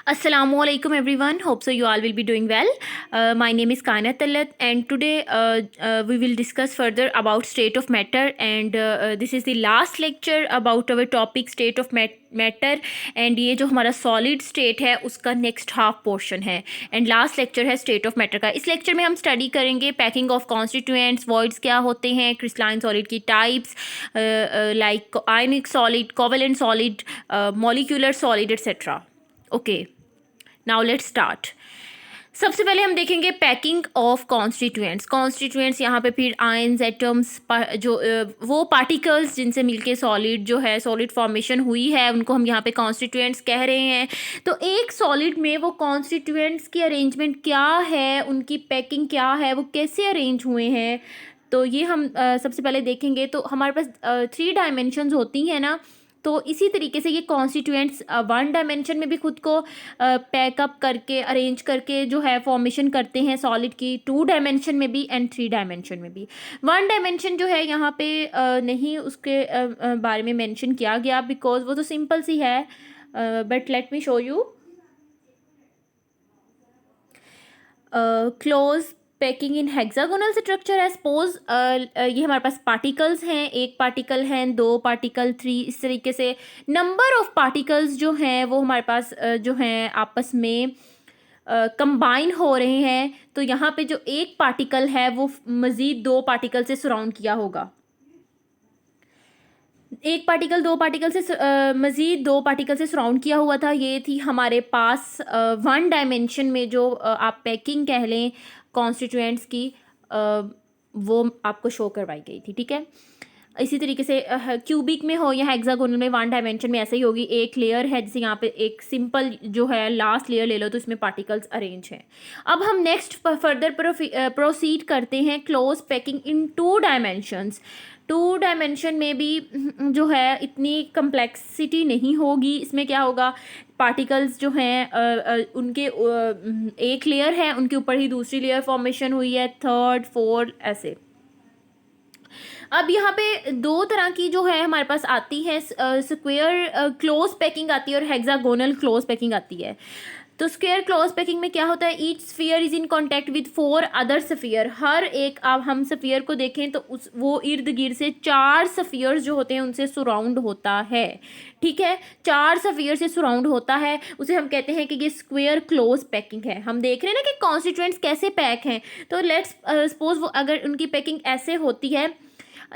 Assalamualaikum everyone. Hope so you all will be doing well. My name is Kainat Talat and today we will discuss further about state of matter and this is the last lecture about our topic state of matter and ये जो हमारा solid state है उसका next half portion है and last lecture है state of matter का. इस lecture में हम study करेंगे packing of constituents, voids क्या होते हैं, crystalline solid की types like ionic solid, covalent solid, molecular solid etc. Okay now let's start. सबसे पहले हम देखेंगे पैकिंग ऑफ कॉन्स्टिट्यूएंट्स यहाँ पे फिर आयंस एटम्स जो वो पार्टिकल्स जिनसे मिलके सॉलिड जो है सॉलिड फॉर्मेशन हुई है उनको हम यहाँ पे कॉन्स्टिट्यूएंट्स कह रहे हैं. तो एक सॉलिड में वो कॉन्स्टिट्यूएंट्स की अरेंजमेंट क्या है, उनकी पैकिंग क्या है, वो कैसे अरेंज हुए हैं, तो ये हम सबसे पहले देखेंगे. तो हमारे पास 3 डायमेंशंस होती हैं ना, तो इसी तरीके से ये कॉन्स्टिट्यूएंट्स 1 डायमेंशन में भी खुद को पैकअप करके अरेंज करके जो है फॉर्मेशन करते हैं सॉलिड की, 2 डायमेंशन में भी एंड 3 डायमेंशन में भी. 1 डायमेंशन जो है यहाँ पे नहीं उसके बारे में मेंशन किया गया बिकॉज वो तो सिंपल सी है, but let me show you. Close packing in hexagonal structure है. सपोज ये हमारे पास पार्टिकल्स हैं, 1 पार्टिकल हैं, 2 पार्टिकल, 3, इस तरीके से नंबर ऑफ पार्टिकल्स जो हैं वो हमारे पास जो हैं आपस में कंबाइन हो रहे हैं. तो यहाँ पे जो 1 पार्टिकल है वो मज़ीद 2 पार्टिकल से सराउंड किया होगा. 1 पार्टिकल 2 पार्टिकल से मज़ीद 2 पार्टिकल से सराउंड किया हुआ था. ये थी हमारे पास 1 डायमेंशन में जो आप पैकिंग कह लें कॉन्स्टिट्यूएंट्स की, वो आपको शो करवाई गई थी. ठीक है, इसी तरीके से क्यूबिक में हो या हेक्सागोनल में 1 डायमेंशन में ऐसे ही होगी. एक लेयर है, जैसे यहाँ पे एक सिंपल जो है लास्ट लेयर ले लो तो इसमें पार्टिकल्स अरेंज हैं. अब हम नेक्स्ट फर्दर प्रोसीड करते हैं close packing in 2 dimensions. 2 dimension में भी जो है इतनी कम्प्लेक्सिटी नहीं होगी. इसमें क्या होगा, पार्टिकल्स जो हैं उनके एक लेयर है, उनके ऊपर ही दूसरी लेयर फॉर्मेशन हुई है, 3rd 4th ऐसे. अब यहाँ पे 2 तरह की जो है हमारे पास आती है, स्क्वायर क्लोज पैकिंग आती है और हेक्सागोनल क्लोज पैकिंग आती है. तो स्क्वायर क्लोज पैकिंग में क्या होता है, each sphere is in contact with 4 other sphere. हर एक, अब हम स्फीयर को देखें तो वो इर्द गिर्द से 4 स्फीयर्स जो होते हैं उनसे सराउंड होता है. ठीक है, 4 स्फीयर से सराउंड होता है, उसे हम कहते हैं कि ये स्क्वायर क्लोज पैकिंग है. हम देख रहे हैं ना कि कॉन्स्टिट्यूएंट्स कैसे पैक हैं. तो लेट्स सपोज वो अगर उनकी पैकिंग ऐसे होती है,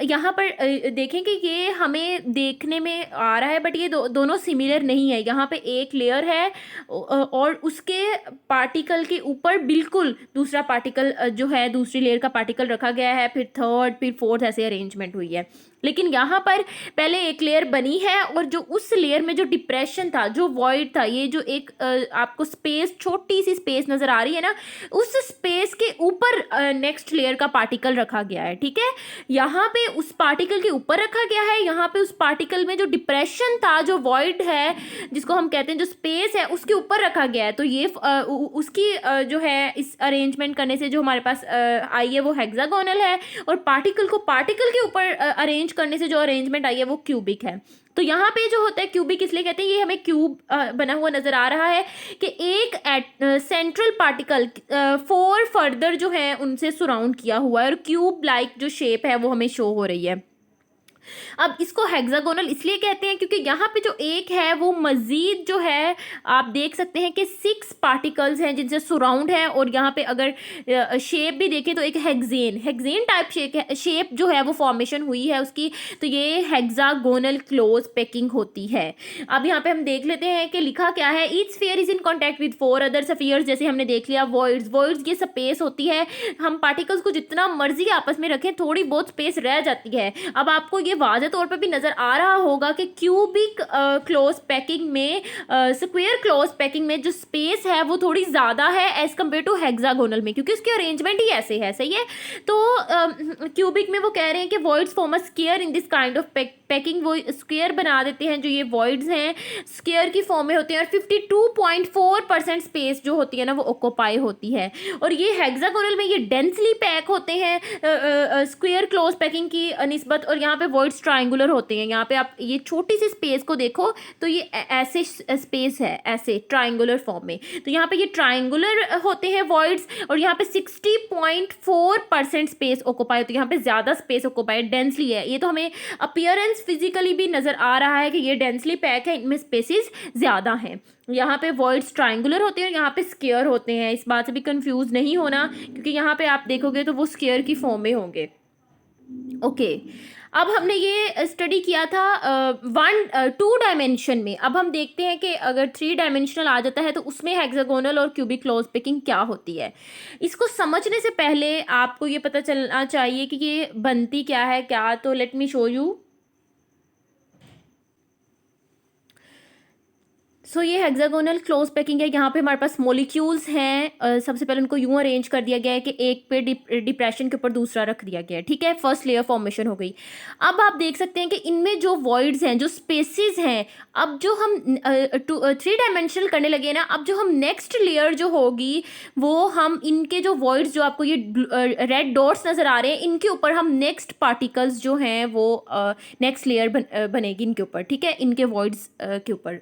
यहाँ पर देखें कि ये हमें देखने में आ रहा है बट ये दोनों सिमिलर नहीं है. यहाँ पे एक लेयर है और उसके पार्टिकल के ऊपर बिल्कुल दूसरा पार्टिकल जो है दूसरी लेयर का पार्टिकल रखा गया है, फिर 3rd फिर 4th ऐसे अरेंजमेंट हुई है. लेकिन यहाँ पर पहले एक लेयर बनी है और जो उस लेयर में जो डिप्रेशन था, जो वॉइड था, ये जो एक आपको स्पेस, छोटी सी स्पेस नज़र आ रही है ना, उस स्पेस के ऊपर नेक्स्ट लेयर का पार्टिकल रखा गया है. ठीक है, यहाँ पे उस पार्टिकल के ऊपर रखा गया है, यहाँ पे उस पार्टिकल में जो डिप्रेशन था, जो वॉइड है जिसको हम कहते हैं, जो स्पेस है उसके ऊपर रखा गया है. तो ये उसकी जो है इस अरेंजमेंट करने से जो हमारे पास आई है वो हेक्सागोनल है और पार्टिकल को पार्टिकल के ऊपर अरेंज करने से जो अरेंजमेंट आई है वो क्यूबिक है. तो यहाँ पे जो होता है क्यूबिक इसलिए कहते हैं, ये हमें क्यूब बना हुआ नजर आ रहा है कि एक सेंट्रल पार्टिकल 4 फर्दर जो है उनसे सराउंड किया हुआ है और क्यूब लाइक जो शेप है वो हमें शो हो रही है. अब इसको हेक्सागोनल इसलिए कहते हैं क्योंकि यहाँ पे जो एक है वो मज़ीद जो है आप देख सकते हैं कि 6 पार्टिकल्स हैं जिनसे सराउंड है. और यहाँ पे अगर शेप भी देखें तो एक हेक्सेन टाइप शेप जो है वो फॉर्मेशन हुई है उसकी. तो ये हेक्सागोनल क्लोज पैकिंग होती है. अब यहाँ पे हम देख लेते हैं कि लिखा क्या है, each sphere is in contact with 4 other spheres. जैसे हमने देख लिया वॉइड्स ये स्पेस होती है. हम पार्टिकल्स को जितना मर्जी आपस में रखें थोड़ी बहुत स्पेस रह जाती है. अब आपको ये वाज़े तौर पर भी नज़र आ रहा होगा कि क्यूबिक क्लोज पैकिंग में, स्क्वायर क्लोज पैकिंग में जो स्पेस है वो थोड़ी ज़्यादा है एज़ कम्पेयर टू हेक्सागोनल में, क्योंकि उसकी अरेंजमेंट ही ऐसे है. सही है, तो क्यूबिक में वो कह रहे हैं कि voids form a square in this kind of packing वो स्क्वायर बना देते हैं, जो ये वॉइड्स हैं स्क्वायर की फॉर्म में होते हैं, और 52.4% स्पेस जो होती है ना वो ऑक्यूपाई होती है। और ये हेक्सागोनल में ये डेंसली पैक होते हैं स्क्वायर क्लोज पैकिंग की निस्बत, और यहाँ पे वॉइड्स ट्रायंगुलर होते हैं। यहाँ पे आप ये छोटी सी स्पेस को देखो तो ये ऐसे स्पेस है, ऐसे ट्रायंगुलर फॉर्म में, तो यहाँ पे ये ट्रायंगुलर होते हैं वॉइड्स, और यहाँ पे 60.4% स्पेस ऑक्यूपाई होती है। यहाँ पे ज़्यादा स्पेस ऑक्यूपाई डेंसली है, ये तो हमें अपीयरेंस फिजिकली भी नज़र आ रहा है कि ये डेंसली पैक है, इनमें स्पेसिस ज़्यादा हैं। यहाँ पे वॉइड्स ट्रायंगुलर होते हैं और यहाँ पे स्क्वायर होते हैं, इस बात से भी कंफ्यूज नहीं होना, क्योंकि यहाँ पे आप देखोगे तो वो स्क्वायर की फॉर्म में होंगे। ओके, अब हमने ये स्टडी किया था 2 डायमेंशन में। अब हम देखते हैं कि अगर 3 डायमेंशनल आ जाता है तो उसमें हेक्सागोनल और क्यूबिक क्लोज पैकिंग क्या होती है। इसको समझने से पहले आपको ये पता चलना चाहिए कि ये बनती क्या है क्या। तो लेट मी शो यू। सो ये हेक्सागोनल क्लोज पैकिंग है। यहाँ पे हमारे पास मॉलिक्यूल्स हैं। सबसे पहले उनको यूं अरेंज कर दिया गया है कि एक पे डिप्रेशन के ऊपर दूसरा रख दिया गया है, ठीक है। फर्स्ट लेयर फॉर्मेशन हो गई। अब आप देख सकते हैं कि इनमें जो वॉइड्स हैं, जो स्पेसिस हैं, अब जो हम 3 डायमेंशनल करने लगे ना, अब जो हम नेक्स्ट लेयर जो होगी वो हम इनके जो वॉइड्स, जो आपको ये रेड डॉट्स नज़र आ रहे हैं, इनके ऊपर हम नेक्स्ट पार्टिकल्स जो हैं वो नेक्स्ट लेयर बनेगी इनके ऊपर, ठीक है। इनके वॉइड्स के ऊपर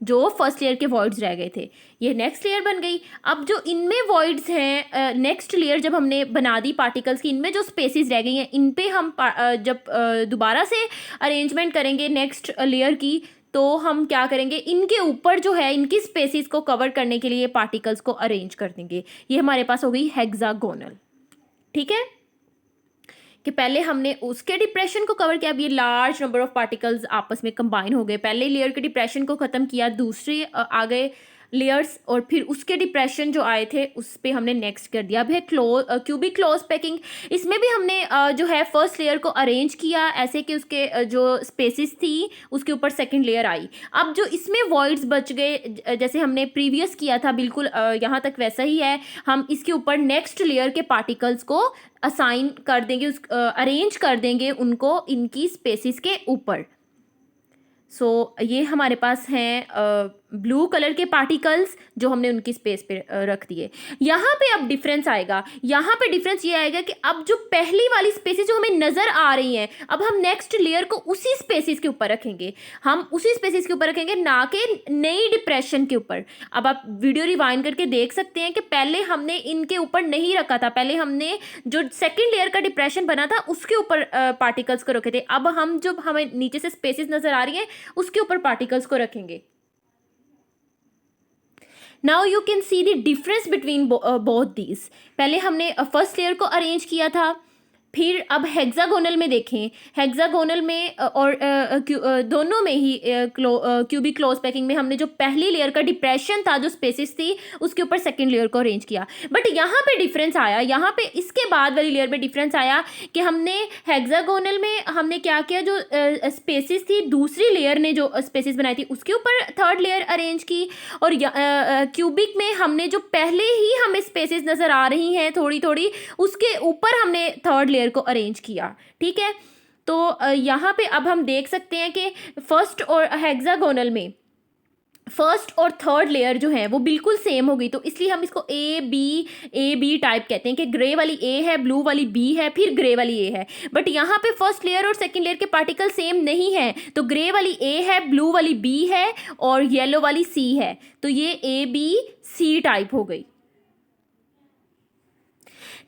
जो फर्स्ट लेयर के वॉइड्स रह गए थे, ये नेक्स्ट लेयर बन गई। अब जो इनमें वॉइड्स हैं, नेक्स्ट लेयर जब हमने बना दी पार्टिकल्स की, इनमें जो स्पेसिस रह गई हैं, इन पे हम जब दोबारा से अरेंजमेंट करेंगे नेक्स्ट लेयर की, तो हम क्या करेंगे, इनके ऊपर जो है इनकी स्पेसिस को कवर करने के लिए पार्टिकल्स को अरेंज कर देंगे। ये हमारे पास हो गई हेक्सागोनल, ठीक है। कि पहले हमने उसके डिप्रेशन को कवर किया, अब ये लार्ज नंबर ऑफ पार्टिकल्स आपस में कंबाइन हो गए। पहले लेयर के डिप्रेशन को ख़त्म किया, दूसरे आ गए लेयर्स, और फिर उसके डिप्रेशन जो आए थे उस पर हमने नेक्स्ट कर दिया। अब है क्यूबिक क्लोज पैकिंग। इसमें भी हमने जो है फर्स्ट लेयर को अरेंज किया ऐसे कि उसके जो स्पेसिस थी उसके ऊपर सेकंड लेयर आई। अब जो इसमें वॉइड्स बच गए, जैसे हमने प्रीवियस किया था बिल्कुल यहाँ तक वैसा ही है, हम इसके ऊपर नेक्स्ट लेयर के पार्टिकल्स को असाइन कर देंगे, अरेंज कर देंगे उनको इनकी स्पेसिस के ऊपर। सो ये हमारे पास हैं ब्लू कलर के पार्टिकल्स जो हमने उनकी स्पेस पे रख दिए। यहाँ पे अब डिफरेंस आएगा। यहाँ पे डिफरेंस ये आएगा कि अब जो पहली वाली स्पेसिस जो हमें नज़र आ रही हैं, अब हम नेक्स्ट लेयर को उसी स्पेसिस के ऊपर रखेंगे, हम उसी स्पेसिस के ऊपर रखेंगे, ना कि नई डिप्रेशन के ऊपर। अब आप वीडियो रिवाइंड करके देख सकते हैं कि पहले हमने इनके ऊपर नहीं रखा था, पहले हमने जो सेकेंड लेयर का डिप्रेशन बना था उसके ऊपर पार्टिकल्स को रखे थे। अब हम जो हमें नीचे से स्पेसिस नज़र आ रही हैं उसके ऊपर पार्टिकल्स को रखेंगे। Now you can see the difference between both these. पहले हमने फर्स्ट लेयर को अरेंज किया था, फिर अब हेक्सागोनल में देखें, हेक्सागोनल में और दोनों में ही क्यूबिक क्लोज पैकिंग में हमने जो पहली लेयर का डिप्रेशन था, जो स्पेसिस थी, उसके ऊपर सेकंड लेयर को अरेंज किया। बट यहाँ पे डिफरेंस आया, यहाँ पे इसके बाद वाली लेयर में डिफरेंस आया कि हमने हेक्सागोनल में हमने क्या किया, जो स्पेसिस थी दूसरी लेयर ने जो स्पेसिस बनाई थी उसके ऊपर थर्ड लेयर अरेंज की, और क्यूबिक में हमने जो पहले ही हमें स्पेसिस नज़र आ रही हैं थोड़ी थोड़ी, उसके ऊपर हमने थर्ड लेयर को अरेंज किया, ठीक है। तो यहाँ पे अब हम देख सकते हैं कि फर्स्ट और हेक्सागोनल में फर्स्ट और थर्ड लेयर जो है वो बिल्कुल सेम हो गई, तो इसलिए हम इसको ए बी टाइप कहते हैं कि ग्रे वाली ए है, ब्लू वाली बी है, फिर ग्रे वाली ए है। बट यहाँ पे फर्स्ट लेयर और सेकंड लेयर के पार्टिकल सेम नहीं है, तो ग्रे वाली ए है, ब्लू वाली बी है और येलो वाली सी है, तो ये ए बी सी टाइप हो गई।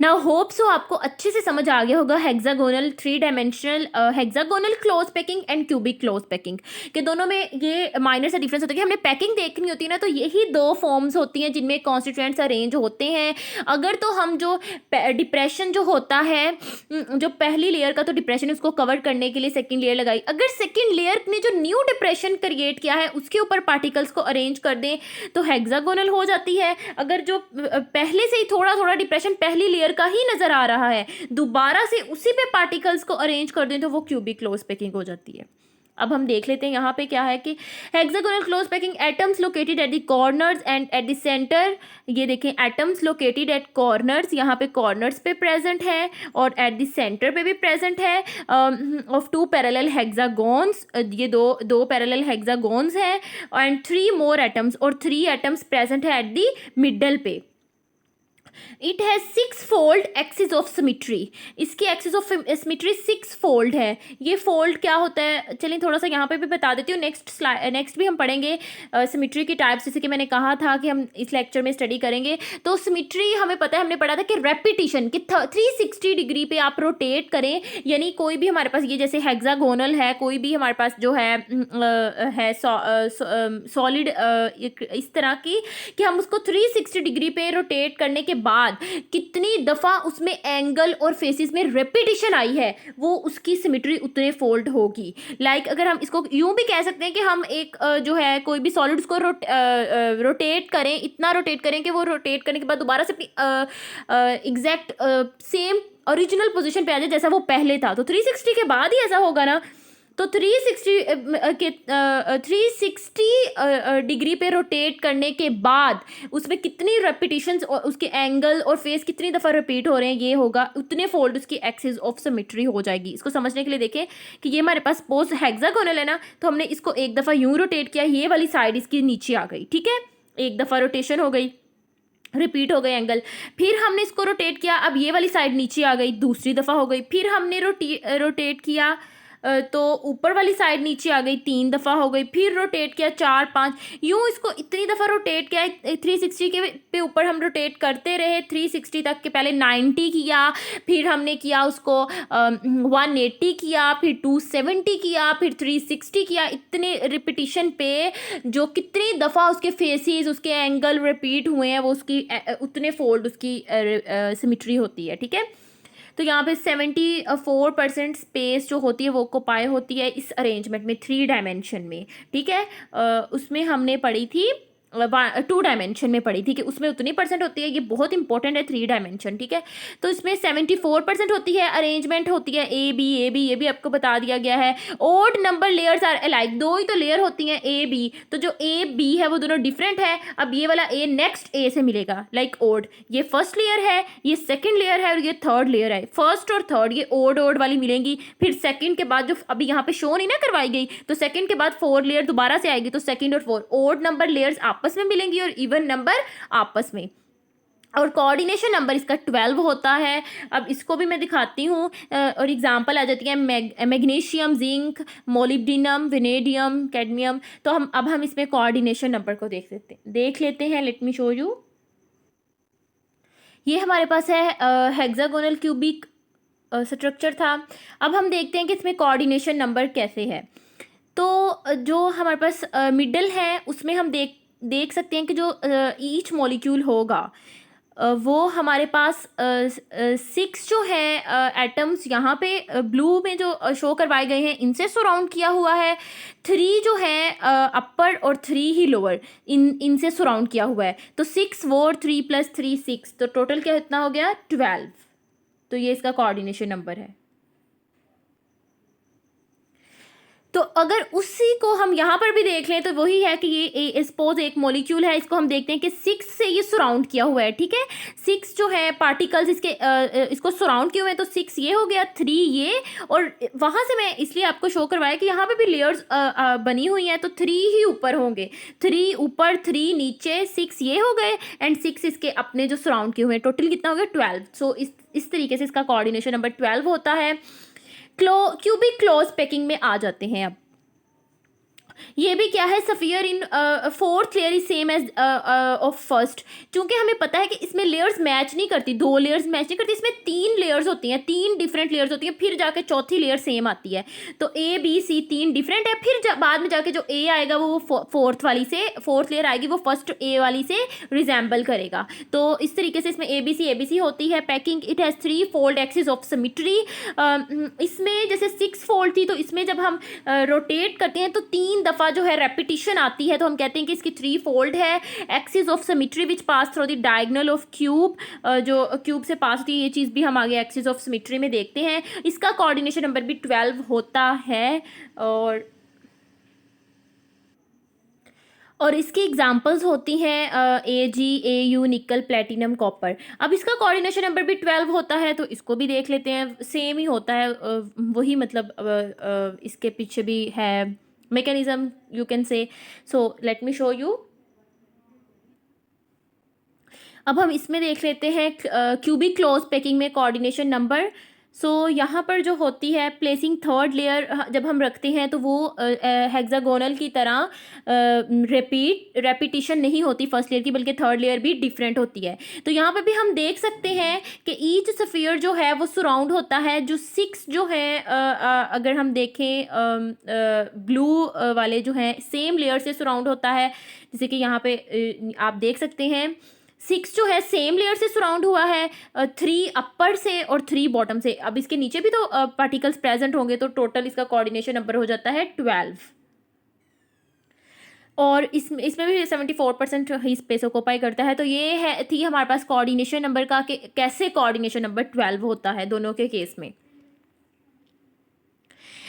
नाउ होप सो आपको अच्छे से समझ आ गया होगा hexagonal 3 dimensional hexagonal close packing and cubic close packing के दोनों में ये माइनर सा डिफरेंस होता है कि हमने पैकिंग देखनी होती है ना, तो यही 2 फॉर्म्स होती हैं जिनमें कॉन्स्टिट्यूएंट्स अरेंज होते हैं। अगर तो हम जो डिप्रेशन जो होता है, जो पहली लेयर का तो डिप्रेशन उसको कवर करने के लिए सेकेंड लेयर लगाई, अगर सेकेंड लेयर ने जो न्यू डिप्रेशन क्रिएट किया है उसके ऊपर पार्टिकल्स को अरेंज कर दें तो हेक्सागोनल हो जाती है। अगर जो पहले से ही थोड़ा थोड़ा डिप्रेशन पहली लेयर का ही नजर आ रहा है, दोबारा से उसी पे पार्टिकल्स को अरेंज कर दें तो वो क्यूबिक क्लोज पैकिंग हो जाती है। अब हम देख लेते हैं यहाँ पे क्या है कि hexagonal close packing atoms located at the corners and at the centre. ये देखें, एटम्स लोकेटेड एट कॉर्नर्स, यहाँ पे कॉर्नर्स पे प्रेजेंट है और एट द सेंटर पे भी प्रेजेंट है ऑफ टू पैरेलल हेक्सागोन्स। ये दो पैरेलल हेक्सागोन्स हैं एंड 3 मोर एटम्स, और 3 एटम्स प्रेजेंट है एट द मिडल पे। It has 6 fold axis of symmetry. इसकी एक्सिस ऑफ सिमिट्री 6 फोल्ड है। ये फोल्ड क्या होता है, चलिए थोड़ा सा यहाँ पे भी बता देती हूँ। नेक्स्ट भी हम पढ़ेंगे सिमिट्री की टाइप्स, जैसे कि मैंने कहा था कि हम इस लेक्चर में स्टडी करेंगे। तो सिमिट्री हमें पता है, हमने पढ़ा था कि रेपिटेशन कि 360 डिग्री पे आप रोटेट करें, यानी कोई भी हमारे पास ये जैसे हेक्सागोनल है, कोई भी हमारे पास जो है सॉलिड इस तरह की कि हम उसको 360 डिग्री पे रोटेट करने के बाद कितनी दफा उसमें एंगल और फेसिस में रेपिटेशन आई है, वो उसकी सिमेट्री उतने फोल्ड होगी। लाइक अगर हम इसको यूं भी कह सकते हैं कि हम एक जो है कोई भी सॉलिड उसको रोटेट करें, इतना रोटेट करें कि वो रोटेट करने के बाद दोबारा से अपनी एग्जैक्ट सेम ओरिजिनल पोजीशन पे आ जाए जैसा वो पहले था। तो 360 के बाद ही ऐसा होगा ना। तो 360 डिग्री पे रोटेट करने के बाद उसमें कितनी रेपिटेशंस और उसके एंगल और फेस कितनी दफ़ा रिपीट हो रहे हैं, ये होगा उतने फोल्ड उसकी एक्सिस ऑफ सिमेट्री हो जाएगी। इसको समझने के लिए देखें कि ये हमारे पास पोज हेक्सागोनल है ना, तो हमने इसको एक दफ़ा यूं रोटेट किया, ये वाली साइड इसकी नीचे आ गई, ठीक है, एक दफ़ा रोटेशन हो गई, रिपीट हो गए एंगल। फिर हमने इसको रोटेट किया, अब ये वाली साइड नीचे आ गई, दूसरी दफ़ा हो गई। फिर हमने रोटेट किया तो ऊपर वाली साइड नीचे आ गई, 3 दफ़ा हो गई। फिर रोटेट किया 4 5, यूँ इसको इतनी दफ़ा रोटेट किया। 360 के पे ऊपर हम रोटेट करते रहे 360 तक के। पहले 90 किया, फिर हमने किया उसको 180 किया, फिर 270 किया, फिर 360 किया। इतने रिपीटिशन पे जो कितनी दफ़ा उसके फेसेस उसके एंगल रिपीट हुए हैं, वो उसकी उतने फोल्ड उसकी सिमेट्री होती है, ठीक है। तो यहाँ पे 74% स्पेस जो होती है वो ऑक्युपाई होती है इस अरेंजमेंट में 3 डायमेंशन में, ठीक है। उसमें हमने पढ़ी थी 2 डायमेंशन में पढ़ी थी कि उसमें उतनी परसेंट होती है। ये बहुत इंपॉर्टेंट है 3 डायमेंशन, ठीक है। तो इसमें 74% होती है, अरेंजमेंट होती है ए बी ये भी आपको बता दिया गया है। Odd number layers are alike, 2 ही तो लेयर होती हैं ए बी, तो जो ए बी है वो दोनों डिफरेंट है। अब ये वाला ए नेक्स्ट ए से मिलेगा, लाइक ओड, ये फर्स्ट लेयर है, ये सेकेंड लेयर है और ये थर्ड लेयर है। फर्स्ट और थर्ड ये ओड वाली मिलेंगी। फिर सेकेंड के बाद जो अभी यहाँ पे शो नहीं ना करवाई गई, तो सेकेंड के बाद 4 लेयर दोबारा से आएगी, तो सेकेंड और 4 ओड नंबर लेयर्स आपस में मिलेंगी और इवन नंबर आपस में। और कोऑर्डिनेशन नंबर इसका 12 होता है। अब इसको भी मैं दिखाती हूँ और एग्जांपल आ जाती है magnesium, zinc, molybdenum, vanadium, cadmium. तो हम इसमें कोऑर्डिनेशन नंबर को देख लेते हैं। Let me show you. ये हमारे पास है हेक्सागोनल क्यूबिक स्ट्रक्चर था। अब हम देखते हैं कि इसमें कोऑर्डिनेशन नंबर कैसे है। तो जो हमारे पास मिडल है उसमें हम देख सकते हैं कि जो ईच मॉलिक्यूल होगा वो हमारे पास 6 जो है एटम्स यहाँ पे ब्लू में जो शो करवाए गए हैं इनसे सराउंड किया हुआ है। 3 जो है अपर और 3 ही लोअर, इनसे सराउंड किया हुआ है। तो 6 वो 3 + 3 6, तो टोटल क्या इतना हो गया 12। तो ये इसका कोऑर्डिनेशन नंबर है। तो अगर उसी को हम यहाँ पर भी देख लें तो वही है कि ये सपोज एक मॉलिक्यूल है, इसको हम देखते हैं कि 6 से ये सराउंड किया हुआ है, ठीक है। 6 जो है पार्टिकल्स इसके इसको सराउंड किए हुए हैं, तो 6 ये हो गया, 3 ये, और वहाँ से मैं इसलिए आपको शो करवाया कि यहाँ पे भी लेयर्स बनी हुई हैं, तो 3 ही ऊपर होंगे, 3 ऊपर 3 नीचे, 6 ये हो गए एंड 6 इसके अपने जो सराउंड किए हुए हैं। टोटल कितना हो गया 12। सो इस तरीके से इसका कोऑर्डिनेशन नंबर 12 होता है। क्यूबिक क्लोज पैकिंग में आ जाते हैं। अब ये भी क्या है, sphere in 4th layer is same as of first. क्योंकि हमें पता है कि इसमें लेयर्स मैच नहीं करती, 2 लेयर्स मैच नहीं करती, इसमें 3 लेयर्स होती हैं, 3 डिफरेंट लेयर्स होती हैं, फिर जाके चौथी लेयर सेम आती है। तो ए बी सी 3 डिफरेंट है, फिर बाद में जाके जो ए आएगा वो 4th लेयर आएगी, वो फर्स्ट ए वाली से रिजेंबल करेगा। तो इस तरीके से इसमें ए बी सी होती है packing. It has 3 fold axis of symmetry. इसमें जैसे 6 फोल्ड थी, तो इसमें जब हम रोटेट करते हैं तो 3 दफ़ा जो है रेपिटेशन आती है, तो हम कहते हैं कि इसकी 3 फोल्ड है। Axis of symmetry which pass through the diagonal of cube, जो क्यूब से पास होती है, ये चीज़ भी हम आगे एक्सिस ऑफ सिमेट्री में देखते हैं। इसका कोऑर्डिनेशन नंबर भी 12 होता है। और और इसकी एग्जांपल्स होती हैं AgAu निकल प्लेटिनम कॉपर। अब इसका कोऑर्डिनेशन नंबर भी 12 होता है, तो इसको भी देख लेते हैं। सेम ही होता है, वही मतलब इसके पीछे भी है mechanism, you can say. So let me show you. अब हम इसमें देख लेते हैं क्यूबिक क्लोज पैकिंग में कोऑर्डिनेशन नंबर। सो यहाँ पर जो होती है प्लेसिंग थर्ड लेयर जब हम रखते हैं तो वो हेक्सागोनल की तरह रेपिटिशन नहीं होती फर्स्ट लेयर की, बल्कि थर्ड लेयर भी डिफरेंट होती है। तो यहाँ पर भी हम देख सकते हैं कि ईच सफियर जो है वो सराउंड होता है, जो 6 जो है अगर हम देखें ब्लू वाले जो हैं सेम लेयर से सराउंड होता है, जैसे कि यहाँ पे आप देख सकते हैं 6 जो है सेम लेयर से सराउंड हुआ है, 3 अपर से और 3 बॉटम से। अब इसके नीचे भी तो पार्टिकल्स प्रेजेंट होंगे, तो टोटल इसका कोऑर्डिनेशन नंबर हो जाता है 12। और इसमें भी 74% ही स्पेस ऑक्यूपाई करता है। तो ये है थी हमारे पास कोऑर्डिनेशन नंबर का कि कैसे कोऑर्डिनेशन नंबर 12 होता है दोनों के केस में।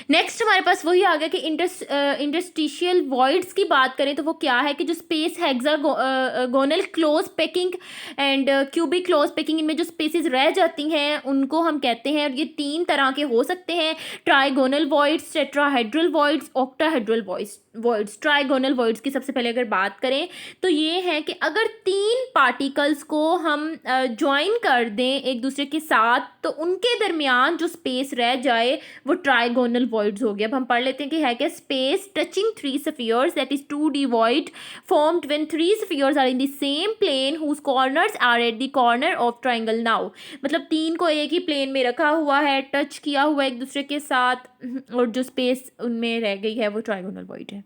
नेक्स्ट हमारे पास वही आ गया कि इंटरस्टिशियल वॉइड्स की बात करें तो वो क्या है कि जो space hexagonal close packing and cubic close packing, इनमें जो स्पेसेस रह जाती हैं उनको हम कहते हैं, और ये 3 तरह के हो सकते हैं: trigonal voids, tetrahedral voids, octahedral voids. Trigonal voids की सबसे पहले अगर बात करें तो ये है कि अगर 3 पार्टिकल्स को हम ज्वाइन कर दें एक दूसरे के साथ तो उनके दरमियान जो स्पेस रह जाए वो ट्राइगोनल वॉइड्स हो गया। अब हम पढ़ लेते हैं कि है क्या space touching 3 spheres that is 2D void formed when 3 spheres are in the same plane whose corners are at the corner of triangle now। मतलब 3 को एक ही प्लेन में रखा हुआ है, टच किया हुआ है एक दूसरे के साथ, और जो स्पेस उनमें रह गई है वो ट्राइगोनल वॉइड है।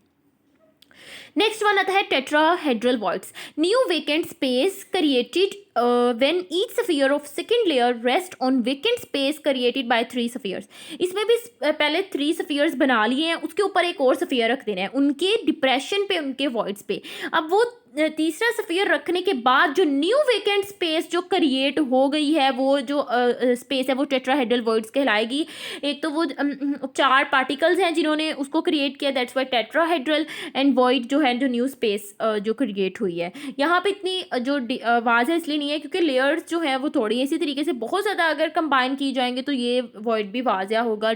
नेक्स्ट वन आता है tetrahedral voids. New vacant space created when each sphere of second layer rest on vacant space created by 3 spheres. इसमें भी पहले 3 स्फीयर्स बना लिए हैं, उसके ऊपर एक और स्फीयर रख देना है उनके डिप्रेशन पे, उनके वॉइड्स पे। अब वो तीसरा स्फीयर रखने के बाद जो न्यू वेकेंट स्पेस जो क्रिएट हो गई है वो जो स्पेस है वो टेट्राहेड्रल वॉइड्स कहलाएगी। एक तो वो 4 पार्टिकल्स हैं जिन्होंने उसको क्रिएट किया, that's why tetrahedral, and void जो है जो न्यू स्पेस जो क्रिएट हुई है। यहाँ पे इतनी जो आवाज़ है इसलिए नहीं है क्योंकि लेयर्स जो है वो थोड़ी इसी तरीके से बहुत ज़्यादा अगर कंबाइन की जाएंगे तो ये वॉइड भी वाज़िया होगा।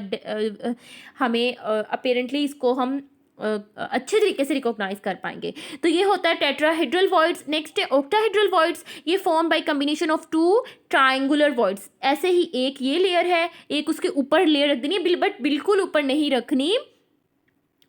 हमें अपेरेंटली इसको हम अच्छे तरीके से रिकॉग्नाइज कर पाएंगे। तो ये होता है टेट्राहेड्रल वॉइड्स। नेक्स्ट है ऑक्टाहेड्रल वॉइड्स। ये form by combination of 2 triangular voids. ऐसे ही एक ये लेयर है, एक उसके ऊपर लेयर रख देनी है, बट बिल्कुल ऊपर नहीं रखनी,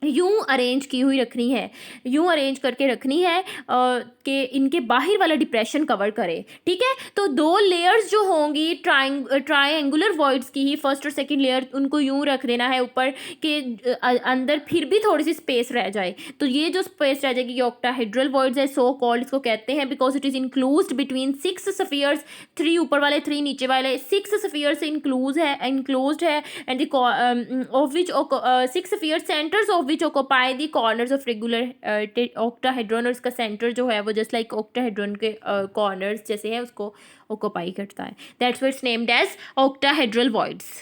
यूं अरेंज की हुई रखनी है, यूं अरेंज करके रखनी है कि इनके बाहर वाला डिप्रेशन कवर करे। ठीक है, तो 2 लेयर्स जो होंगी ट्रायंगुलर वॉइड्स की ही, फर्स्ट और सेकंड लेयर, उनको यूं रख देना है ऊपर के अंदर फिर भी थोड़ी सी स्पेस रह जाए। तो ये जो स्पेस रह जाएगी ये ऑक्टाहेड्रल वॉइड्स है, सो कॉल्ड इसको कहते हैं because it is included between 6 spheres, 3 ऊपर वाले 3 नीचे वाले, 6 स्फीयर्स से इंक्लूज्ड है end of which 6 sphere centres of which occupy the corners of regular octahedron। और इसका सेंटर जो है वो जस्ट लाइक octahedron के कॉर्नर्स जैसे है उसको ऑक्यूपाई करता है। That's why it's named as octahedral voids।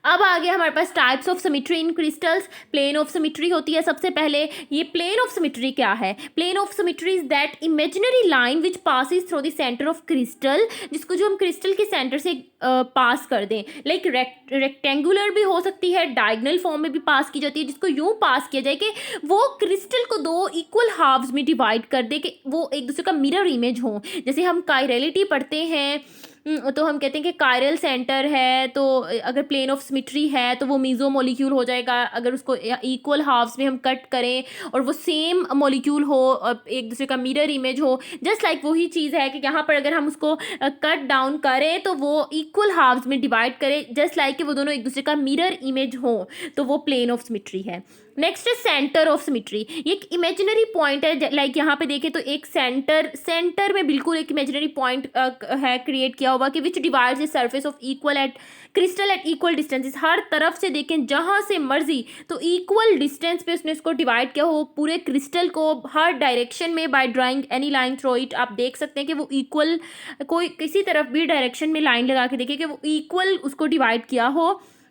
अब आ गया हमारे पास types of symmetry in crystals. Plane of symmetry होती है सबसे पहले। ये प्लेन ऑफ सिमेट्री क्या है? Plane of symmetry is that imaginary line which passes through the centre of crystal, जिसको जो हम क्रिस्टल के सेंटर से पास कर दें। लाइक रेक्टेंगुलर भी हो सकती है, डायगोनल फॉर्म में भी पास की जाती है, जिसको यूं पास किया जाए कि वो क्रिस्टल को 2 इक्वल हाफ्स में डिवाइड कर दे कि वो एक दूसरे का मिरर इमेज हो। जैसे हम कायरलिटी पढ़ते हैं तो हम कहते हैं कि कायरल सेंटर है, तो अगर प्लेन ऑफ सिमेट्री है तो वो मीजो मॉलिक्यूल हो जाएगा। अगर उसको इक्वल हाफ्स में हम कट करें और वो सेम मॉलिक्यूल हो, एक दूसरे का मिरर इमेज हो, जस्ट लाइक वही चीज़ है कि यहाँ पर अगर हम उसको कट डाउन करें तो वो इक्वल हाफ्स में डिवाइड करें, जस्ट लाइक कि वो दोनों एक दूसरे का मिरर इमेज हो, तो वो प्लेन ऑफ सिमेट्री है। नेक्स्ट है सेंटर ऑफ सिमेट्री। ये एक इमेजिनरी पॉइंट है, लाइक यहाँ पे देखें तो एक सेंटर में बिल्कुल एक इमेजिनरी पॉइंट है क्रिएट किया हुआ कि which divides the surface of equal at crystal at equal distances. हर तरफ से देखें जहाँ से मर्जी तो इक्वल डिस्टेंस पे उसने इसको डिवाइड किया हो पूरे क्रिस्टल को, हर डायरेक्शन में by drawing any line through it. आप देख सकते हैं कि वो इक्वल, कोई किसी तरफ भी डायरेक्शन में लाइन लगा के देखिए कि वो इक्वल उसको डिवाइड किया हो।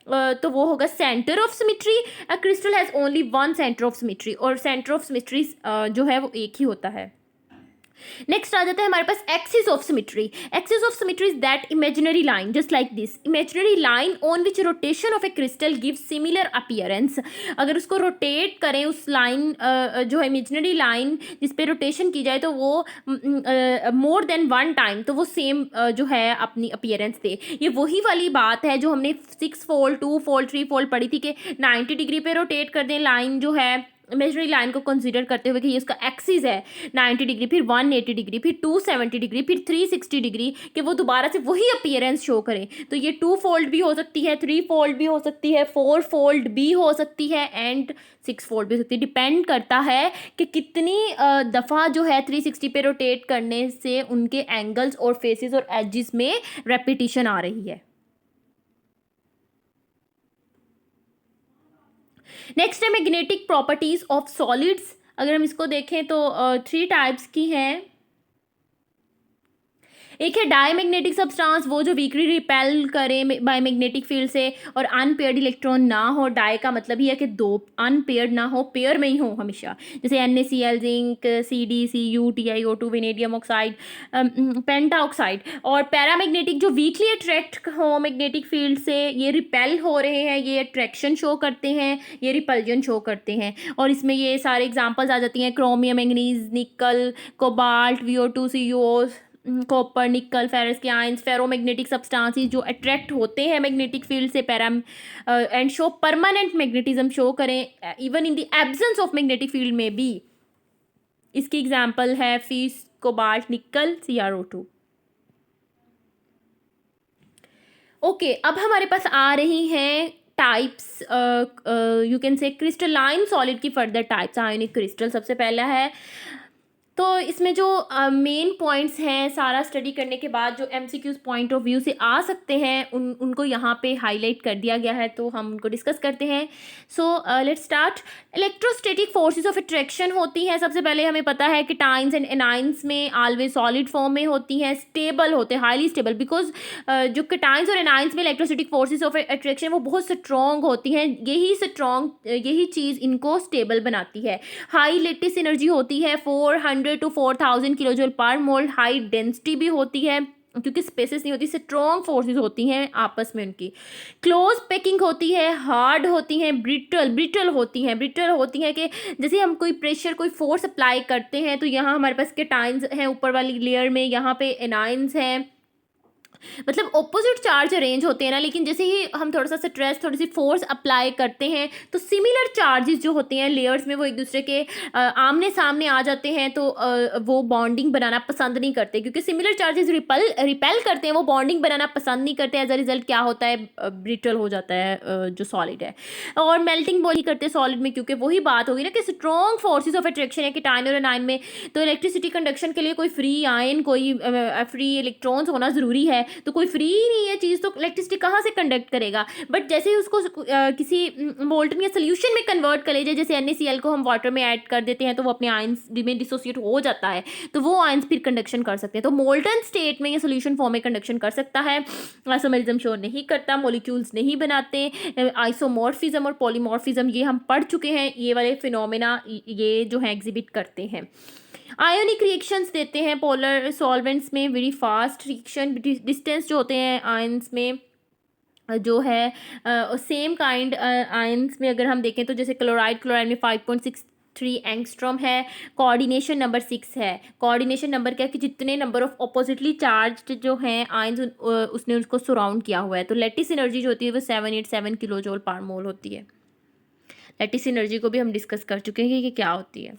तो वो होगा centre of symmetry. A crystal has only one centre of symmetry, और सेंटर ऑफ सिमेट्री जो है वो एक ही होता है। नेक्स्ट आ जाता है हमारे पास axis of symmetry. Axis of symmetry is that imaginary line just like this, imaginary line on which rotation of a crystal give similar appearance. अगर उसको रोटेट करें, उस लाइन जो है इमेजिनरी लाइन जिस पे रोटेशन की जाए, तो वो मोर देन वन टाइम, तो वो सेम जो है अपनी अपीयरेंस दे। ये वही वाली बात है जो हमने 6 फोल्ड 2 फोल्ड 3 फोल्ड पढ़ी थी कि 90 डिग्री पे रोटेट कर दें लाइन जो है इमेजिनरी लाइन को कंसीडर करते हुए कि ये उसका एक्सिस है 90 डिग्री, फिर 180 डिग्री, फिर 270 डिग्री, फिर 360 डिग्री, कि वो दोबारा से वही अपीयरेंस शो करें। तो ये 2 फोल्ड भी हो सकती है, 3 फोल्ड भी हो सकती है, 4 फोल्ड भी हो सकती है, एंड 6 फोल्ड भी हो सकती है। डिपेंड करता है कि कितनी दफ़ा जो है 360 पे रोटेट करने से उनके एंगल्स और फेसेस और एजेस में रेपिटेशन आ रही है। नेक्स्ट है मैग्नेटिक प्रॉपर्टीज ऑफ सॉलिड्स। अगर हम इसको देखें तो 3 टाइप्स की हैं। एक है डायमैग्नेटिक सब्सटेंस, वो जो वीकली रिपेल करें बाय मैग्नेटिक फील्ड से और अनपेयर्ड इलेक्ट्रॉन ना हो। डाई का मतलब ही है कि दो अनपेयर्ड ना हो, पेयर में ही हो हमेशा, जैसे NaCl, zinc, CdCu, TiO2, vanadium oxide, पेंटा ऑक्साइड। और पैरामैग्नेटिक जो वीकली अट्रैक्ट हो मैग्नेटिक फील्ड से, ये रिपेल हो रहे हैं, ये अट्रैक्शन शो करते हैं, ये रिपल्जन शो करते हैं। और इसमें ये सारे एग्जांपल्स आ जाती हैं, chromium, manganese, nickel, cobalt, VO2, CO, copper, nickel, ferrous के आयंस, फेरोमैग्नेटिक सब्सटेंसेस जो अट्रैक्ट होते हैं मैग्नेटिक फील्ड से and show permanent magnetism show करें even in the absence of magnetic field में भी। इसकी एग्जांपल है फीस, कोबाल्ट, निकल, CrO2। ओके, अब हमारे पास आ रही हैं types, you can say crystalline solid की फर्दर टाइप्स। आयोनिक क्रिस्टल सबसे पहला है। तो इसमें जो मेन पॉइंट्स हैं, सारा स्टडी करने के बाद जो MCQs पॉइंट ऑफ व्यू से आ सकते हैं, उनको यहाँ पे हाईलाइट कर दिया गया है, तो हम उनको डिस्कस करते हैं। So let's start. Electrostatic forces of attraction होती हैं। सबसे पहले हमें पता है कि टाइन्स एंड एनाइंस में ऑलवेज सॉलिड फॉर्म में होती हैं, स्टेबल होते हैं, हाईली स्टेबल, बिकॉज जो टाइन्स और एनाइंस में इलेक्ट्रोस्टैटिक फोर्सेस ऑफ अट्रैक्शन वो बहुत स्ट्रॉन्ग होती हैं। यही चीज़ इनको स्टेबल बनाती है। हाई लेटिस एनर्जी होती है, 400 to 4000 किलो जूल पर मोल। हाई डेंसिटी भी होती है क्योंकि स्पेसेस नहीं होती, स्ट्रॉन्ग फोर्सेस होती हैं आपस में उनकी। क्लोज पैकिंग होती है, हार्ड होती हैं, ब्रिटल होती हैं कि जैसे हम कोई प्रेशर, कोई फोर्स अप्लाई करते हैं, तो यहाँ हमारे पास केटाइंस हैं ऊपर वाली लेयर में, यहाँ पे एनाइंस हैं, मतलब ऑपोजिट चार्ज अरेंज होते हैं ना, लेकिन जैसे ही हम थोड़ा सा स्ट्रेस, थोड़ी सी फोर्स अप्लाई करते हैं, तो सिमिलर चार्जेस जो होते हैं लेयर्स में, वो एक दूसरे के आमने सामने आ जाते हैं, तो वो बॉन्डिंग बनाना पसंद नहीं करते, क्योंकि सिमिलर चार्जेस रिपेल करते हैं, वो बॉन्डिंग बनाना पसंद नहीं करते। एज अ रिजल्ट क्या होता है, ब्रिटल हो जाता है जो सॉलिड है, और मेल्टिंग बॉडी करते हैं सॉलिड में, क्योंकि वही बात होगी ना कि स्ट्रॉन्ग फोर्सेज ऑफ अट्रैक्शन है केटायन और एनायन में। तो इलेक्ट्रिसिटी कंडक्शन के लिए कोई फ्री आयन, कोई फ्री इलेक्ट्रॉन्स होना ज़रूरी है, तो कोई फ्री ही नहीं है चीज़, तो इलेक्ट्रिसिटी कहाँ से कंडक्ट करेगा। बट जैसे ही उसको किसी मोल्टन या सोल्यूशन में कन्वर्ट कर लीजिए, जैसे NaCl को हम वाटर में ऐड कर देते हैं, तो वो अपने आयंस में डिसोसिएट हो जाता है, तो वो आयंस फिर कंडक्शन कर सकते हैं। तो मोल्टन स्टेट में या सोल्यूशन फॉर्म में कंडक्शन कर सकता है। आइसोमेरिज्म शो नहीं करता, मॉलिक्यूल्स नहीं बनाते। आइसोमॉर्फिज्म और पॉलीमॉर्फिज्म ये हम पढ़ चुके हैं, ये वाले फिनोमेना ये जो है एग्जिबिट करते हैं। आयोनिक रिएक्शंस देते हैं पोलर सॉल्वेंट्स में, वेरी फास्ट रिएक्शन, डिस्टेंस जो होते हैं आयंस में जो है सेम काइंड आयंस में अगर हम देखें तो जैसे क्लोराइड में 5.63 एंगस्ट्रॉम है। कोऑर्डिनेशन नंबर 6 है। कोऑर्डिनेशन नंबर क्या है कि जितने नंबर ऑफ अपोजिटली चार्ज्ड जो हैं आयंस उसने उसको सराउंड किया हुआ है। तो लैटिस एनर्जी जो होती है वो 787 किलो जूल पर मोल होती है। लैटिस एनर्जी को भी हम डिस्कस कर चुके हैं कि क्या होती है।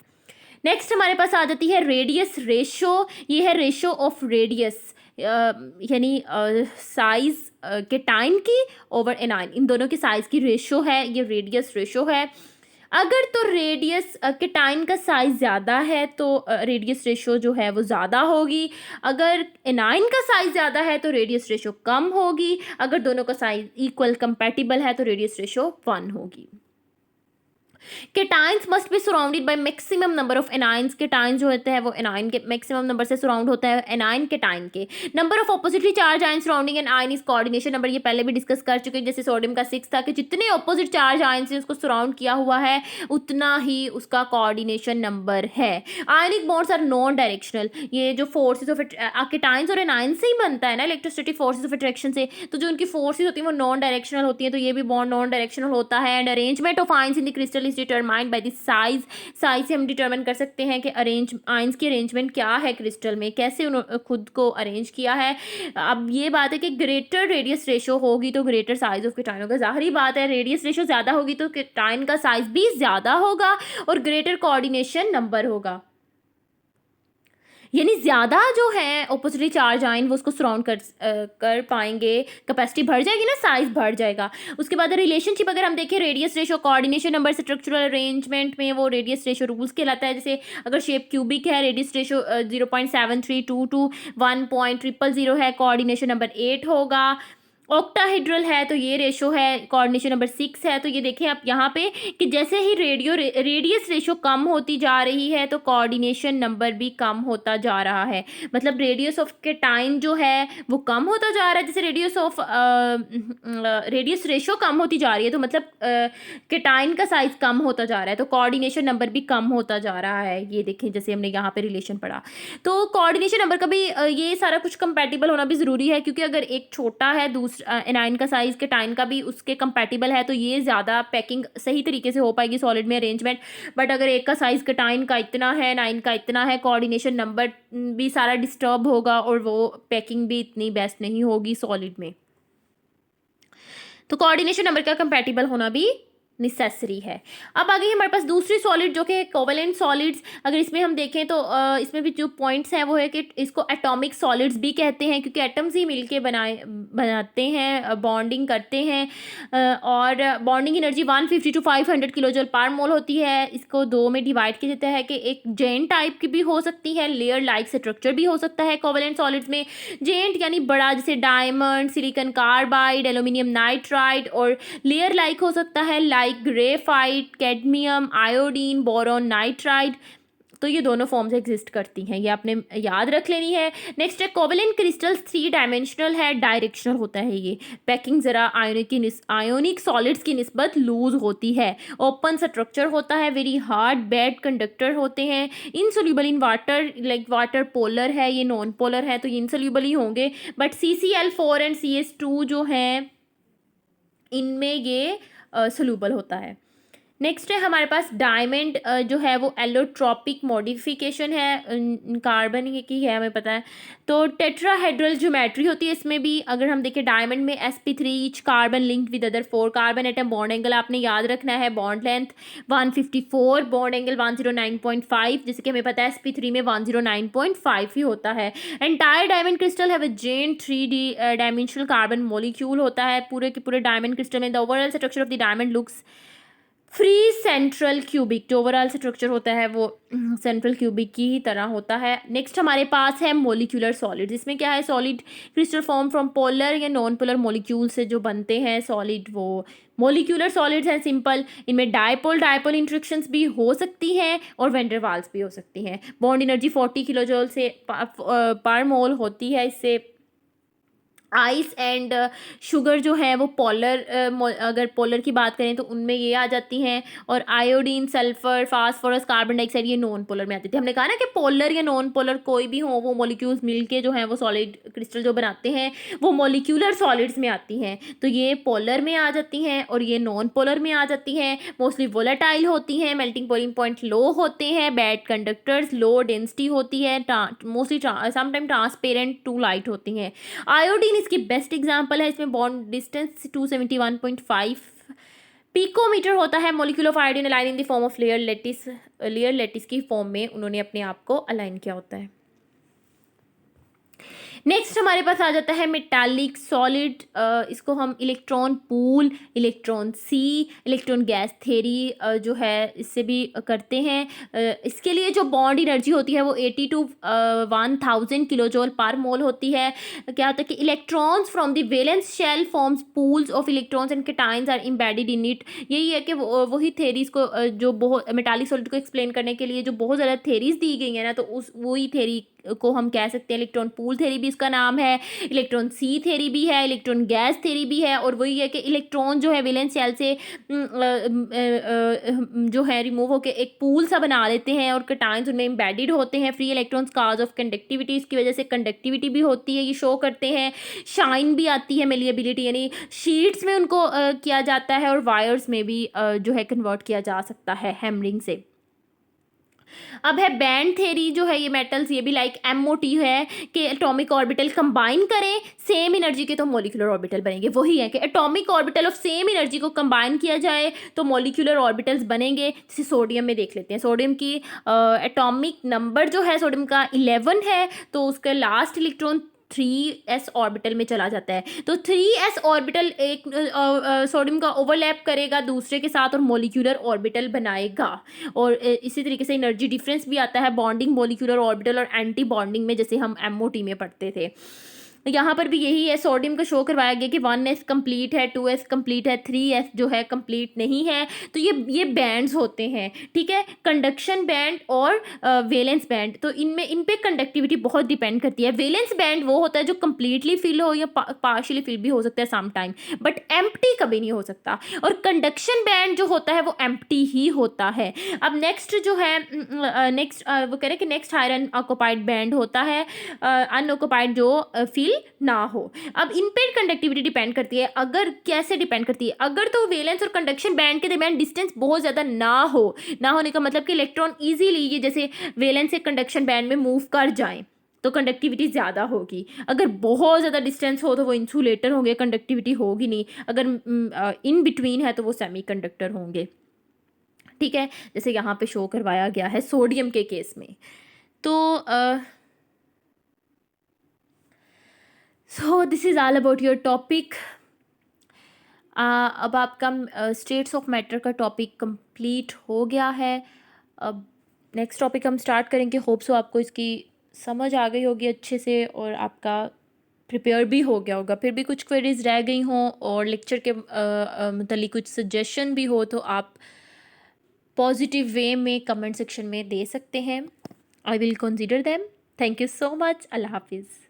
नेक्स्ट हमारे पास आ जाती है रेडियस रेशो। ये है रेशो ऑफ रेडियस, यानी साइज के टाइम की ओवर एनाइन, इन दोनों की साइज की रेशो है, ये रेडियस रेशो है। अगर तो रेडियस के टाइम का साइज ज़्यादा है तो रेडियस रेशो जो है वो ज़्यादा होगी। अगर एनाइन का साइज ज़्यादा है तो रेडियस रेशो कम होगी। अगर दोनों का साइज इक्वल कंपैटिबल है तो रेडियस रेशो 1 होगी। Cations must be surrounded by maximum number of anions. Cation जो होते हैं वो एनाइन के मैक्सिमम नंबर से सराउंड होता है एनाइन केटाइन के। Number of oppositely charged ion surrounding an ion is coordination number. ये पहले भी डिस्कस कर चुके हैं, जैसे सोडियम का 6 था कि जितने ऑपोजिट चार्ज आयन से उसको सराउंड किया हुआ है उतना ही उसका कोऑर्डिनेशन नंबर है। Ionic bonds are non directional. ये जो फोर्सेस ऑफ केटाइंस और एनाइन से ही बनता है ना इलेक्ट्रोस्टैटिक फोर्सेस ऑफ अट्रैक्शन से, तो जो उनकी फोर्सेस होती हैं वो नॉन डायरेक्शनल होती हैं, तो ये भी बॉन्ड नॉन डायरेक्शनल होता है। And arrangement of ions in the crystal is determined by the size. Size से हम डिटरमाइन कर सकते हैं कि आयंस की अरेंजमेंट क्या है क्रिस्टल में, कैसे उन्होंने खुद को अरेंज किया है। अब ये बात है कि ग्रेटर रेडियस रेशो होगी तो ग्रेटर साइज ऑफ केटाइन होगा। जाहिर बात है रेडियस रेशो ज़्यादा होगी तो केटाइन का साइज भी ज़्यादा होगा और ग्रेटर कोऑर्डिनेशन नंबर होगा। यानी ज़्यादा जो है ऑपोजिटली चार्ज आयन वो उसको सराउंड कर पाएंगे, कैपेसिटी बढ़ जाएगी ना, साइज बढ़ जाएगा। उसके बाद रिलेशनशिप अगर हम देखें radius ratio coordination number structural arrangement में, वो रेडियस रेशो रूल्स कहलाता है। जैसे अगर शेप क्यूबिक है रेडियस रेशो 0.7322 टू 1.000 है, कोऑर्डिनेशन नंबर 8 होगा। ऑक्टाहेड्रल है तो ये रेशो है, कोऑर्डिनेशन नंबर 6 है। तो ये देखें आप यहाँ पे कि जैसे ही रेडियस रेशो कम होती जा रही है तो कोऑर्डिनेशन नंबर भी कम होता जा रहा है। मतलब रेडियस ऑफ केटाइन जो है वो कम होता जा रहा है, जैसे रेडियस रेशो कम होती जा रही है तो मतलब केटाइन का साइज कम होता जा रहा है, तो कोऑर्डिनेशन नंबर भी कम होता जा रहा है। ये देखें जैसे हमने यहाँ पे रिलेशन पढ़ा, तो कोऑर्डिनेशन नंबर का भी ये सारा कुछ कंपैटिबल होना भी ज़रूरी है, क्योंकि अगर एक छोटा है दूसरा एनाइन का साइज केटाइन का भी उसके कंपैटिबल है तो ये ज़्यादा पैकिंग सही तरीके से हो पाएगी सॉलिड में अरेंजमेंट। बट अगर एक का साइज केटाइन का इतना है, एनाइन का इतना है, कोऑर्डिनेशन नंबर भी सारा डिस्टर्ब होगा और वो पैकिंग भी इतनी बेस्ट नहीं होगी सॉलिड में। तो कोऑर्डिनेशन नंबर का कंपैटिबल होना भी नेसेसरी है। अब आ गई हमारे पास दूसरी सॉलिड जो कि कोवेलेंट सॉलिड्स। अगर इसमें हम देखें तो इसमें भी जो पॉइंट्स हैं वो है कि इसको एटॉमिक सॉलिड्स भी कहते हैं, क्योंकि एटम्स ही मिलके बनाते हैं, बॉन्डिंग करते हैं। और बॉन्डिंग एनर्जी 150 टू 500 किलोजूल पर मोल होती है। इसको दो में डिवाइड किया जाता है कि एक जेंट टाइप की भी हो सकती है, लेयर लाइक स्ट्रक्चर भी हो सकता है कोवेलेंट सॉलिड्स में। जेंट यानी बड़ा, जैसे diamond, silicon carbide, aluminium nitride, और लेयर लाइक हो सकता है like graphite, cadmium, iodine, boron nitride. तो ये दोनों फॉर्म्स एग्जिस्ट करती हैं, ये आपने याद रख लेनी है। नेक्स्ट है कोवेलेंट क्रिस्टल्स 3 डायमेंशनल है, डायरेक्शनल होता है ये। पैकिंग ज़रा आयोनिक सॉलिड्स की निस्बत लूज होती है। ओपन स्ट्रक्चर होता है, वेरी हार्ड बेड कंडक्टर होते हैं, insoluble in water, like water polar है, ये नॉन पोलर है तो ये इनसोल्यूबल ही होंगे। बट CCl4 एंड CS2 जो हैं इनमें ये सोल्यूबल होता है। नेक्स्ट है हमारे पास डायमंड जो है वो एलोट्रॉपिक मॉडिफिकेशन है कार्बन की है, हमें पता है। तो टेट्राहेड्रल ज्योमेट्री होती है इसमें भी। अगर हम देखें डायमंड में sp3 each carbon linked with other 4 carbon atom. Bond angle आपने याद रखना है, बॉन्ड लेंथ 154, बॉन्ड एंगल 109.5, जैसे कि हमें पता है sp3 में 109.5 ही होता है। एंटायर डायमंड क्रिस्टल है with giant 3D dimensional carbon molecule होता है पूरे के पूरे डायमंड क्रिस्टल में। The overall structure of the diamond looks free central cubic, जो ओवरऑल स्ट्रक्चर होता है वो सेंट्रल क्यूबिक की ही तरह होता है। नेक्स्ट हमारे पास है मोलिकुलर सॉलिड्स। इसमें क्या है, solid crystal form from polar या नॉन पोलर मोलिक्यूल से जो बनते हैं सॉलिड, वो मोलिकुलर सॉलिड्स हैं सिंपल। इनमें डायपोल इंटरेक्शंस भी हो सकती हैं और वेंडरवाल्स भी हो सकती हैं। बॉन्ड एनर्जी 40 किलोजूल से पर मोल होती है इससे। आइस एंड शुगर जो है वो पोलर, अगर पोलर की बात करें तो उनमें ये आ जाती हैं। और iodine, sulphur, phosphorus, carbon dioxide ये नॉन पोलर में आती थी। हमने कहा ना कि पोलर या नॉन पोलर कोई भी हो, वो मॉलिक्यूल्स मिलके जो हैं वो सॉलिड क्रिस्टल जो बनाते हैं वो मॉलिक्यूलर सॉलिड्स में आती हैं। तो ये पोलर में आ जाती हैं और ये नॉन पोलर में आ जाती हैं। मोस्टली वोलेटाइल होती हैं, मेल्टिंग बॉइलिंग पॉइंट लो होते हैं, बैड कंडक्टर्स, लो डेंसिटी होती है, mostly sometime transparent to light होती हैं। आयोडीन इसकी बेस्ट एग्जांपल है। इसमें बॉन्ड डिस्टेंस 271.5 पिकोमीटर होता है। Molecule of iodine align in the form of layer lattice की फॉर्म में उन्होंने अपने आप को अलाइन किया होता है। नेक्स्ट हमारे पास आ जाता है मेटालिक सॉलिड, इसको हम इलेक्ट्रॉन पूल, इलेक्ट्रॉन सी, इलेक्ट्रॉन गैस थ्योरी जो है इससे भी करते हैं। इसके लिए जो बॉन्ड एनर्जी होती है वो 80 to 1000 किलो जूल पर मोल होती है। क्या होता है कि electrons from the valence shell forms pools of electrons and cations are embedded in it. यही है कि वही थेरीज को जो बहुत मेटालिक सॉलिड को एक्सप्लेन करने के लिए जो बहुत ज़्यादा थेरीज दी गई है ना, तो उस वही थेरी को हम कह सकते हैं इलेक्ट्रॉन पूल थ्योरी भी इसका नाम है, इलेक्ट्रॉन सी थ्योरी भी है, इलेक्ट्रॉन गैस थ्योरी भी है। और वही है कि इलेक्ट्रॉन जो है वैलेंस शेल से जो है रिमूव होकर एक पूल सा बना लेते हैं और कैटायंस उनमें एम्बेडेड होते हैं। Free electrons cause of conductivity, इसकी वजह से कंडक्टिविटी भी होती है, ये शो करते हैं। शाइन भी आती है, मेलिएबिलिटी, यानी शीट्स में उनको किया जाता है और वायर्स में भी जो है कन्वर्ट किया जा सकता है हैमरिंग से। अब है बैंड थ्योरी, जो है ये मेटल्स ये भी लाइक एमओटी है कि एटॉमिक ऑर्बिटल कंबाइन करें सेम एनर्जी के तो मॉलिक्यूलर ऑर्बिटल बनेंगे। वही है कि atomic orbital of same energy को कंबाइन किया जाए तो मॉलिक्यूलर ऑर्बिटल्स बनेंगे। जैसे सोडियम में देख लेते हैं, सोडियम की एटॉमिक नंबर जो है सोडियम का 11 है, तो उसका लास्ट इलेक्ट्रॉन 3s ऑर्बिटल में चला जाता है। तो 3s ऑर्बिटल एक सोडियम का ओवरलैप करेगा दूसरे के साथ और मॉलिक्यूलर ऑर्बिटल बनाएगा। और इसी तरीके से एनर्जी डिफरेंस भी आता है बॉन्डिंग मॉलिक्यूलर ऑर्बिटल और एंटी बॉन्डिंग में, जैसे हम एमओटी में पढ़ते थे। यहाँ पर भी यही है, सोडियम को शो करवाया गया कि 1s कंप्लीट है, 2s कंप्लीट है, 3s जो है कंप्लीट नहीं है। तो ये बैंड्स होते हैं, ठीक है, कंडक्शन बैंड और वैलेंस बैंड। तो इन पे कंडक्टिविटी बहुत डिपेंड करती है। वैलेंस बैंड वो होता है जो कंप्लीटली फिल हो या पार्शियली फिल भी हो सकता है सम टाइम, बट एम्प्टी कभी नहीं हो सकता। और कंडक्शन बैंड जो होता है वो एम्प्टी ही होता है। अब नेक्स्ट जो है नेक्स्ट वो कह रहे हैं कि नेक्स्ट हायर अनऑक्युपाइड बैंड होता है, अनऑक्युपाइड जो फिल ना हो। अब इन पे कंडक्टिविटी डिपेंड करती है। अगर कैसे डिपेंड करती है, अगर तो वैलेंस और कंडक्शन बैंड के दरमियान डिस्टेंस बहुत ज़्यादा ना होने का मतलब कि इलेक्ट्रॉन इजीली ये जैसे वैलेंस से कंडक्शन बैंड में मूव कर जाएं तो कंडक्टिविटी ज़्यादा होगी। अगर बहुत ज़्यादा डिस्टेंस हो तो वो इंसुलेटर होंगे, कंडक्टिविटी होगी नहीं। अगर इन बिटवीन है तो वो सेमीकंडक्टर होंगे, ठीक है, जैसे यहाँ पे शो करवाया गया है सोडियम के केस में। तो so this is all about your topic. अब आपका स्टेट्स ऑफ मैटर का टॉपिक कंप्लीट हो गया है। अब नेक्स्ट टॉपिक हम स्टार्ट करेंगे। होप सो आपको इसकी समझ आ गई होगी अच्छे से और आपका प्रिपेयर भी हो गया होगा। फिर भी कुछ क्वेरीज रह गई हों और लेक्चर के मतलब कुछ सजेशन भी हो तो आप पॉजिटिव वे में कमेंट सेक्शन में दे सकते हैं। I will consider them. Thank you so much. अल्लाह हाफिज़।